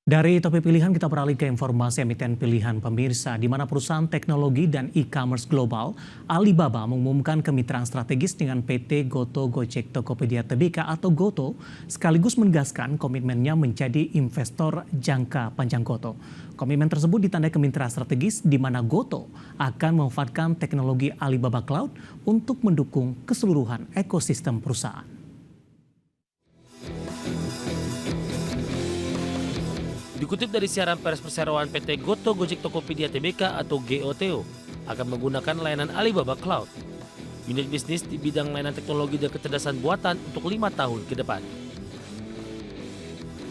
Dari topik pilihan kita beralih ke informasi emiten pilihan pemirsa, di mana perusahaan teknologi dan e-commerce global Alibaba mengumumkan kemitraan strategis dengan PT Goto Gojek Tokopedia Tbk atau Goto, sekaligus menegaskan komitmennya menjadi investor jangka panjang Goto. Komitmen tersebut ditandai kemitraan strategis di mana Goto akan memanfaatkan teknologi Alibaba Cloud untuk mendukung keseluruhan ekosistem perusahaan. Dikutip dari siaran pers perseroan PT Goto Gojek Tokopedia Tbk atau GOTO akan menggunakan layanan Alibaba Cloud. Unit bisnis di bidang layanan teknologi dan kecerdasan buatan untuk 5 tahun ke depan.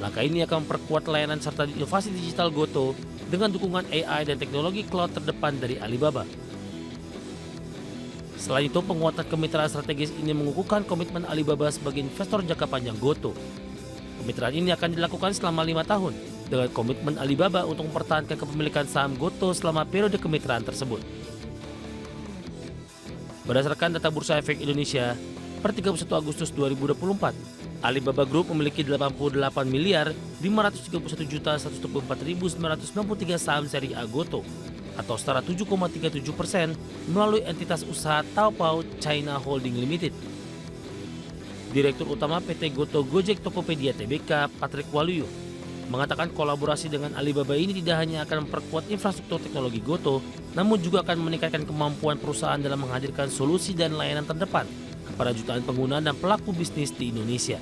Langkah ini akan memperkuat layanan serta inovasi digital Goto dengan dukungan AI dan teknologi cloud terdepan dari Alibaba. Selain itu, penguatan kemitraan strategis ini mengukuhkan komitmen Alibaba sebagai investor jangka panjang Goto. Kemitraan ini akan dilakukan selama 5 tahun dengan komitmen Alibaba untuk mempertahankan kepemilikan saham Goto selama periode kemitraan tersebut. Berdasarkan data Bursa Efek Indonesia, per 31 Agustus 2024, Alibaba Group memiliki 88 miliar 531 juta 124.993 saham seri A Goto atau setara 7,37% melalui entitas usaha Taobao China Holding Limited. Direktur Utama PT Goto Gojek Tokopedia Tbk, Patrick Waluyo, mengatakan kolaborasi dengan Alibaba ini tidak hanya akan memperkuat infrastruktur teknologi Goto, namun juga akan meningkatkan kemampuan perusahaan dalam menghadirkan solusi dan layanan terdepan kepada jutaan pengguna dan pelaku bisnis di Indonesia.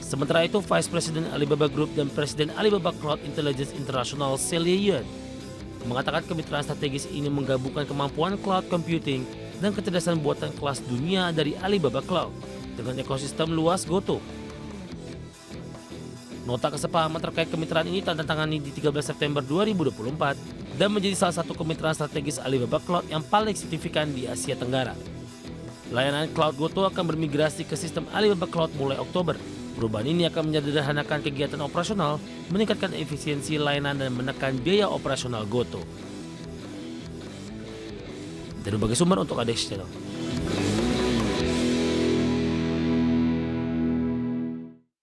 Sementara itu, Vice President Alibaba Group dan Presiden Alibaba Cloud Intelligence International Celia Yuan mengatakan kemitraan strategis ini menggabungkan kemampuan cloud computing dan kecerdasan buatan kelas dunia dari Alibaba Cloud dengan ekosistem luas Goto. Nota kesepahaman terkait kemitraan ini ditandatangani di 13 September 2024 dan menjadi salah satu kemitraan strategis Alibaba Cloud yang paling signifikan di Asia Tenggara. Layanan Cloud Goto akan bermigrasi ke sistem Alibaba Cloud mulai Oktober. Perubahan ini akan menyederhanakan kegiatan operasional, meningkatkan efisiensi layanan dan menekan biaya operasional Goto. Dari berbagai sumber untuk ADX Channel.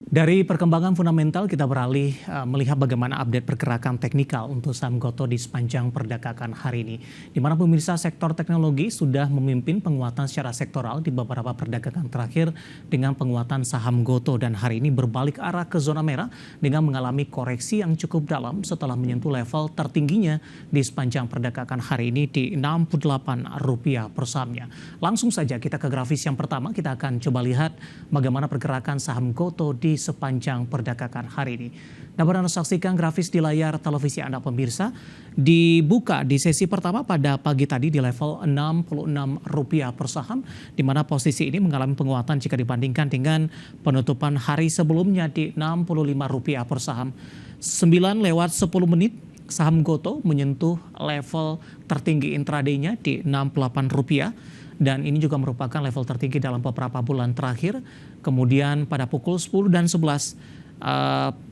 Dari perkembangan fundamental kita beralih melihat bagaimana update pergerakan teknikal untuk saham Goto di sepanjang perdagangan hari ini. Di mana pemirsa sektor teknologi sudah memimpin penguatan secara sektoral di beberapa perdagangan terakhir dengan penguatan saham Goto dan hari ini berbalik arah ke zona merah dengan mengalami koreksi yang cukup dalam setelah menyentuh level tertingginya di sepanjang perdagangan hari ini di Rp68 per sahamnya. Langsung saja kita ke grafis yang pertama, kita akan coba lihat bagaimana pergerakan saham Goto di sepanjang perdagangan hari ini. Dapat Anda saksikan grafis di layar televisi Anda pemirsa. Dibuka di sesi pertama pada pagi tadi di level Rp66 per saham, di mana posisi ini mengalami penguatan jika dibandingkan dengan penutupan hari sebelumnya di Rp65 per saham. 9 lewat 10 menit saham Goto menyentuh level tertinggi intraday-nya di Rp68. Dan ini juga merupakan level tertinggi dalam beberapa bulan terakhir. Kemudian pada pukul 10 dan 11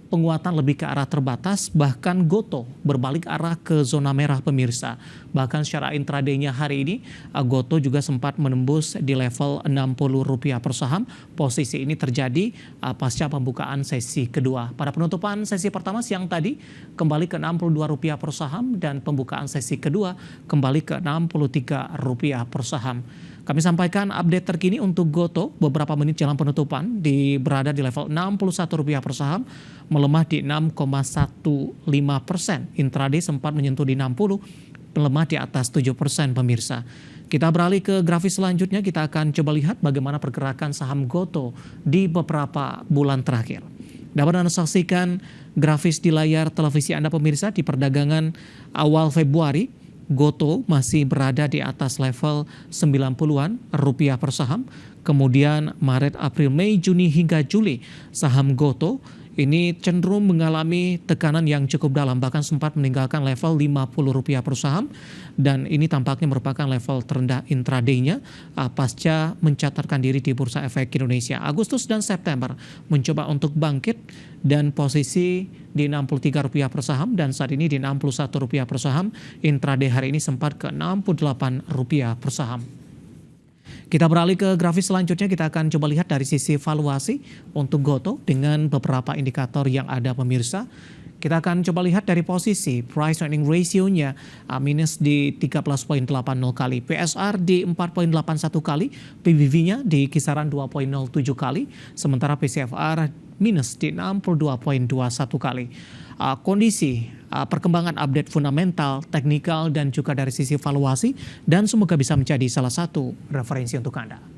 penguatan lebih ke arah terbatas, bahkan Goto berbalik arah ke zona merah pemirsa. Bahkan secara intraday-nya hari ini Goto juga sempat menembus di level Rp60 per saham. Posisi ini terjadi pasca pembukaan sesi kedua. Pada penutupan sesi pertama siang tadi kembali ke Rp62 per saham dan pembukaan sesi kedua kembali ke Rp63 per saham. Kami sampaikan update terkini untuk Goto beberapa menit jelang penutupan berada di level Rp61 per saham, melemah di 6,15%. Intraday sempat menyentuh di 60, melemah di atas 7% pemirsa. Kita beralih ke grafis selanjutnya, kita akan coba lihat bagaimana pergerakan saham Goto di beberapa bulan terakhir. Dapat Anda saksikan grafis di layar televisi Anda pemirsa di perdagangan awal Februari. Goto masih berada di atas level 90-an rupiah per saham. Kemudian Maret, April, Mei, Juni hingga Juli saham Goto ini cenderung mengalami tekanan yang cukup dalam, bahkan sempat meninggalkan level Rp50 per saham, dan ini tampaknya merupakan level terendah intraday-nya pasca mencatatkan diri di Bursa Efek Indonesia. Agustus dan September mencoba untuk bangkit dan posisi di Rp63 per saham dan saat ini di Rp61 per saham. Intraday hari ini sempat ke Rp68 per saham. Kita beralih ke grafis selanjutnya, kita akan coba lihat dari sisi valuasi untuk Gotoh dengan beberapa indikator yang ada pemirsa. Kita akan coba lihat dari posisi price earning ratio-nya minus di 13.80 kali, PSR di 4.81 kali, PBV-nya di kisaran 2.07 kali, sementara PCFR minus di 62.21 kali. Kondisi perkembangan update fundamental, teknikal, dan juga dari sisi valuasi, dan semoga bisa menjadi salah satu referensi untuk Anda.